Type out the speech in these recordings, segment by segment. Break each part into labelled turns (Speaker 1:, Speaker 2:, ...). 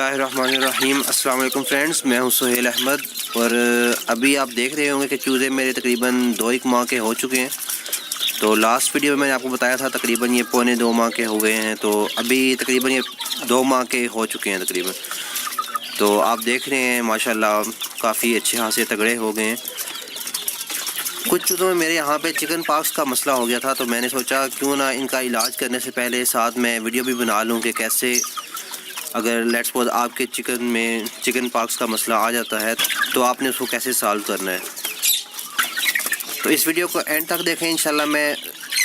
Speaker 1: बिस्मिल्लाहिर्रहमानिर्रहीम। अस्सलाम वालेकुम फ्रेंड्स, मैं हूं सुहेल अहमद और अभी आप देख रहे होंगे कि चूज़े मेरे तकरीबन 2-1 माह के हो चुके हैं। तो लास्ट वीडियो में मैंने आपको बताया था तकरीबन ये पौने 2 माह के हो गए हैं। तो अभी तकरीबन ये 2 माह के हो चुके हैं तकरीबन। तो आप देख रहे हैं माशाल्लाह काफ़ी अच्छे खासे तगड़े हो गए हैं। कुछ चूज़ों में मेरे यहाँ पे चिकन पॉक्स का मसला हो गया था, तो मैंने सोचा क्यों ना इनका इलाज करने से पहले साथ में वीडियो भी बना लूँ कि कैसे अगर लेट्स सपोज आपके चिकन में चिकन पॉक्स का मसला आ जाता है तो आपने उसको कैसे सॉल्व करना है। तो इस वीडियो को एंड तक देखें, इंशाल्लाह मैं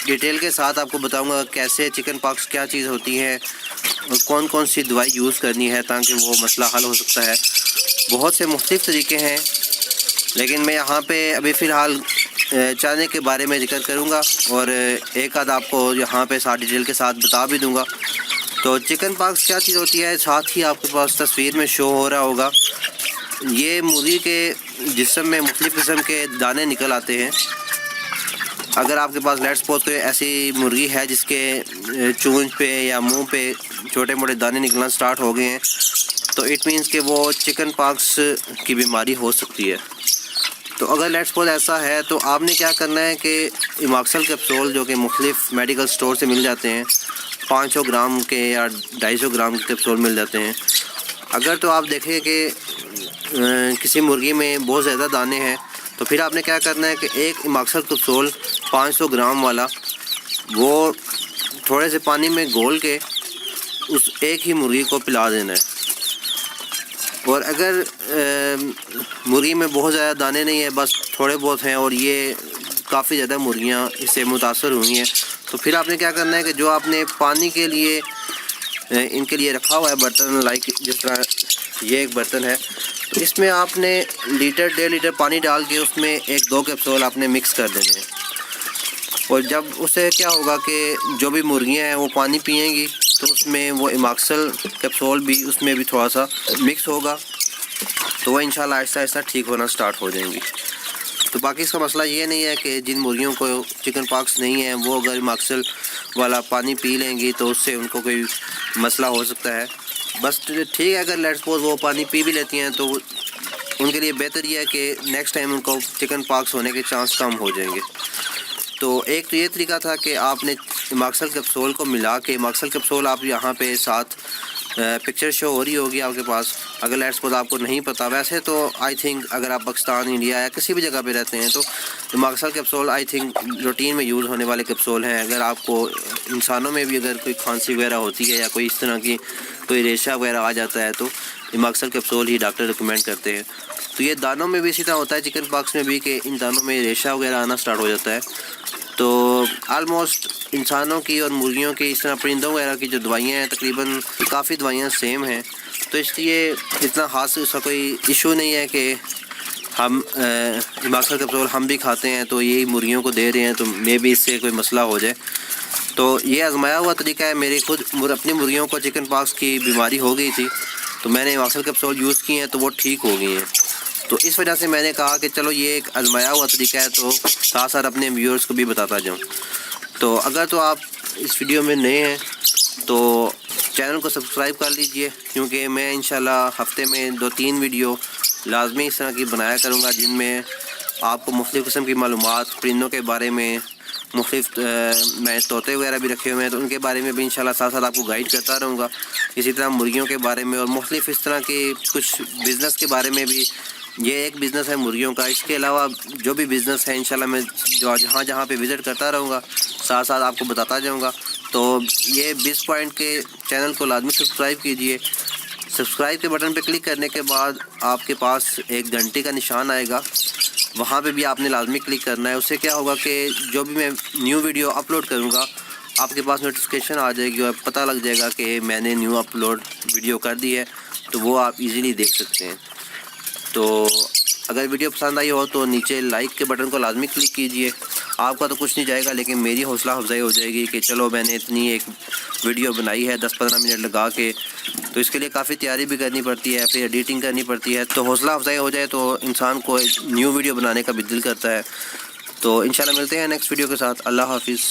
Speaker 1: डिटेल के साथ आपको बताऊंगा कैसे चिकन पॉक्स क्या चीज़ होती है और कौन कौन सी दवाई यूज़ करनी है ताकि वो मसला हल हो सकता है। बहुत से मुख्तलिफ तरीके हैं, लेकिन मैं यहाँ पे अभी फ़िलहाल चाने के बारे में जिक्र करूँगा और एक आध आपको यहाँ पे साथ डिटेल के साथ बता भी दूँगा। तो चिकन पॉक्स क्या चीज़ होती है, साथ ही आपके पास तस्वीर में शो हो रहा होगा। ये मुर्गी के जिस्म में मुख्तलिफ़ किस्म के दाने निकल आते हैं। अगर आपके पास लेट्स सपोज कोई ऐसी मुर्गी है जिसके चूंच पे या मुंह पे छोटे मोटे दाने निकलना स्टार्ट हो गए हैं, तो इट मीन्स कि वो चिकन पॉक्स की बीमारी हो सकती है। तो अगर लेट्स सपोज ऐसा है तो आपने क्या करना है कि इमाक्सल कैप्सूल जो कि मुख्तलिफ़ मेडिकल स्टोर से मिल जाते हैं, 500 ग्राम के या 250 ग्राम के कैप्सूल मिल जाते हैं। अगर तो आप देखें कि किसी मुर्गी में बहुत ज़्यादा दाने हैं तो फिर आपने क्या करना है कि एक इमाक्सल कैप्सूल 500 ग्राम वाला वो थोड़े से पानी में घोल के उस एक ही मुर्गी को पिला देना है। और अगर मुर्गी में बहुत ज़्यादा दाने नहीं है, बस थोड़े बहुत हैं और ये काफ़ी ज़्यादा मुर्गियाँ इससे मुतासर हुई हैं, तो फिर आपने क्या करना है कि जो आपने पानी के लिए इनके लिए रखा हुआ है बर्तन, लाइक जिस तरह ये एक बर्तन है, तो इसमें आपने लीटर 1.5 लीटर पानी डाल के उसमें 1-2 कैप्सूल आपने मिक्स कर देने हैं। और जब उससे क्या होगा कि जो भी मुर्गियां हैं वो पानी पिएंगी तो उसमें वो इमाक्सल कैप्सूल भी उसमें भी थोड़ा सा मिक्स होगा, तो वह इंशाल्लाह आहिस्ता आहिस्ता ठीक होना स्टार्ट हो जाएंगी। तो बाकी इसका मसला ये नहीं है कि जिन मुर्गियों को चिकन पॉक्स नहीं है वो अगर इमाक्सल वाला पानी पी लेंगी तो उससे उनको कोई मसला हो सकता है। बस ठीक है, अगर लेट्स सपोज वो पानी पी भी लेती हैं तो उनके लिए बेहतर यह है कि नेक्स्ट टाइम उनको चिकन पॉक्स होने के चांस कम हो जाएंगे। तो एक तो ये तरीका था कि आपने इमाक्सल कैप्सूल को मिला के, इमाक्सल कैप्सूल आप यहाँ पे साथ पिक्चर शो हो रही होगी आपके पास। अगर लेट्स सपोज आपको नहीं पता, वैसे तो आई थिंक अगर आप पाकिस्तान, इंडिया या किसी भी जगह पे रहते हैं तो इमाक्सल कैप्सूल आई थिंक रूटीन में यूज़ होने वाले कैप्सूल हैं। अगर आपको इंसानों में भी अगर कोई खांसी वगैरह होती है या कोई इस तरह की कोई रेशा वगैरह आ जाता है तो इमाक्सल कैप्सूल ही डॉक्टर रिकमेंड करते हैं। तो ये दानों में भी इसी तरह होता है, चिकन पॉक्स में भी, कि इन दानों में रेशा वगैरह आना स्टार्ट हो जाता है। तो आलमोस्ट इंसानों की और मुर्गियों की, इस तरह परिंदों वगैरह की जो दवाइयाँ हैं तकरीबन काफ़ी दवाइयाँ सेम हैं, तो इसलिए इतना ख़ास उसका कोई इशू नहीं है कि हम इमाक्सल कैप्सूल हम भी खाते हैं तो यही मुर्गियों को दे रहे हैं तो मे भी इससे कोई मसला हो जाए। तो ये आजमाया हुआ तरीका है। मेरी खुद अपनी मुर्गियों को चिकन पॉक्स की बीमारी हो गई थी तो मैंने इमाक्सल कैप्सूल यूज़ किए हैं तो वो ठीक हो गई हैं। तो इस वजह से मैंने कहा कि चलो ये एक आजमाया हुआ तरीका है तो साथ साथ अपने व्यूअर्स को भी बताता जाऊँ। तो अगर तो आप इस वीडियो में नए हैं तो चैनल को सब्सक्राइब कर लीजिए, क्योंकि मैं इंशाल्लाह हफ्ते में 2-3 वीडियो लाजमी इस तरह की बनाया करूँगा जिनमें आपको मुख्तलिफ़ किस्म की मालूमात परिंदों के बारे में, मुख्तलिफ मैं तोते वगैरह भी रखे हुए हैं तो उनके बारे में भी इंशाल्लाह साथ साथ आपको गाइड करता रहूँगा। इसी तरह मुर्गियों के बारे में और मुख्तलिफ इस तरह के कुछ बिज़नेस के बारे में भी। ये एक बिज़नेस है मुर्गियों का, इसके अलावा जो भी बिज़नेस है इंशाल्लाह मैं जो जहाँ जहाँ पे विज़िट करता रहूँगा साथ साथ आपको बताता जाऊँगा। तो ये 20 पॉइंट के चैनल को लाजमी सब्सक्राइब कीजिए। सब्सक्राइब के बटन पे क्लिक करने के बाद आपके पास एक घंटे का निशान आएगा, वहाँ पे भी आपने लाजमी क्लिक करना है। उससे क्या होगा कि जो भी मैं न्यू वीडियो अपलोड करूँगा आपके पास नोटिफिकेशन आ जाएगी और पता लग जाएगा कि मैंने न्यू अपलोड वीडियो कर दी है, तो वो आप इजीली देख सकते हैं। तो अगर वीडियो पसंद आई हो तो नीचे लाइक के बटन को लाजमी क्लिक कीजिए। आपका तो कुछ नहीं जाएगा, लेकिन मेरी हौसला अफजाई हो जाएगी कि चलो मैंने इतनी एक वीडियो बनाई है 10-15 मिनट लगा के, तो इसके लिए काफ़ी तैयारी भी करनी पड़ती है, फिर एडिटिंग करनी पड़ती है। तो हौसला अफजाई हो जाए तो इंसान को न्यू वीडियो बनाने का भी दिल करता है। तो इंशाल्लाह मिलते हैं नेक्स्ट वीडियो के साथ। अल्लाह हाफिज़।